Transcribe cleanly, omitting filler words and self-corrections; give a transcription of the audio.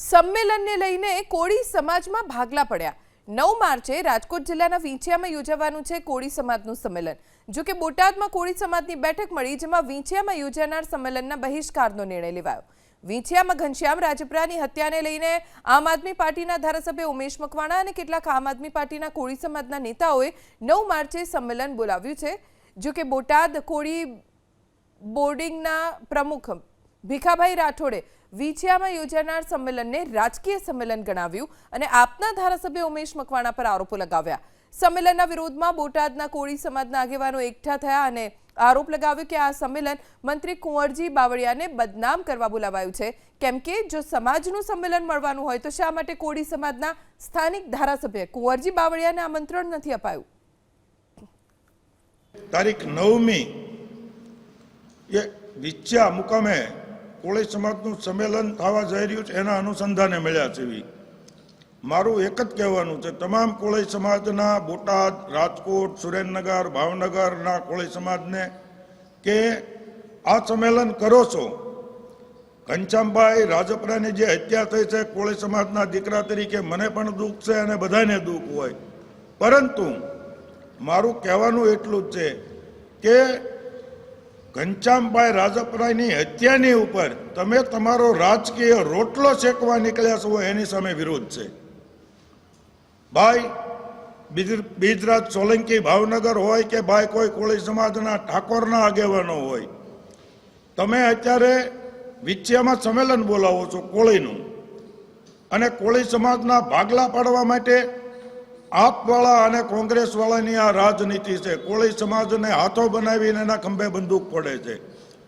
સંમેલનને લઈને કોળી સમાજમાં ભાગલા પડ્યા। 9 માર્ચે રાજકોટ જિલ્લાના વિંછિયામાં યોજાવાનું છે કોળી સમાજનું સંમેલન। જો કે બોટાદમાં કોળી સમાજની બેઠક મળી, જેમાં વિંછિયામાં યોજાનાર સંમેલનના બહિષ્કારનો નિર્ણય લેવાયો। વિંછિયામાં ઘનશ્યામ રાજપરાની હત્યાને લઈને આમ આદમી પાર્ટીના ધારાસભ્ય ઉમેશ મકવાણા અને કેટલાક આમ આદમી પાર્ટીના કોળી સમાજના નેતાઓએ 9 માર્ચે સંમેલન બોલાવ્યું છે। જો કે બોટાદ કોળી બોર્ડિંગના પ્રમુખ ભીખાભાઈ રાઠોડે વિંછિયામાં યોજાનાર સંમેલનને રાજકીય સંમેલન ગણાવ્યું અને આપના ધારાસભ્ય ઉમેશ મકવાણા પર આરોપો લગાવ્યા। સંમેલનના વિરોધમાં બોટાદના કોળી સમાજના આગેવાનો એકઠા થયા અને આરોપ લગાવ્યો કે આ સંમેલન મંત્રી કુંવરજી બાવળિયાને બદનામ કરવા બોલાવાયું છે, કેમ કે જો સમાજનું સંમેલન મળવાનું હોય તો શા માટે કોળી સમાજના સ્થાનિક ધારાસભ્ય કુંવરજી બાવળિયાને આમંત્રણ નથી અપાયું। તારીખ 9મી વિંછિયા મુકામે કોળી સમાજનું સંમેલન થવા જઈ રહ્યું છે, એના અનુસંધાને મળ્યા છે। મારું એક જ કહેવાનું છે તમામ કોળી સમાજના બોટાદ, રાજકોટ, સુરેન્દ્રનગર, ભાવનગરના કોળી સમાજને કે આ સંમેલન કરો છો, ઘનશ્યામભાઈ રાજપરાની જે હત્યા થઈ છે કોળી સમાજના દીકરા તરીકે મને પણ દુઃખ છે અને બધાને દુઃખ હોય, પરંતુ મારું કહેવાનું એટલું જ છે કે ઘનશ્યામભાઈ રાજપરાની હત્યાની ઉપર તમે તમારો રાજકીય રોટલો શેકવા નીકળ્યા છો, એની સામે વિરોધ છે। ભાઈ બીજરાજ સોલંકી ભાવનગર હોય કે ભાઈ કોઈ કોળી સમાજના ઠાકોરના આગેવાનો હોય, તમે અત્યારે વિંછિયામાં સંમેલન બોલાવો છો કોળીનું, અને કોળી સમાજના ભાગલા પાડવા માટે આપવાળા અને કોંગ્રેસવાળાની આ રાજનીતિ છે। કોળી સમાજને હાથો બનાવીને એના ખંભે બંદૂક પડે છે।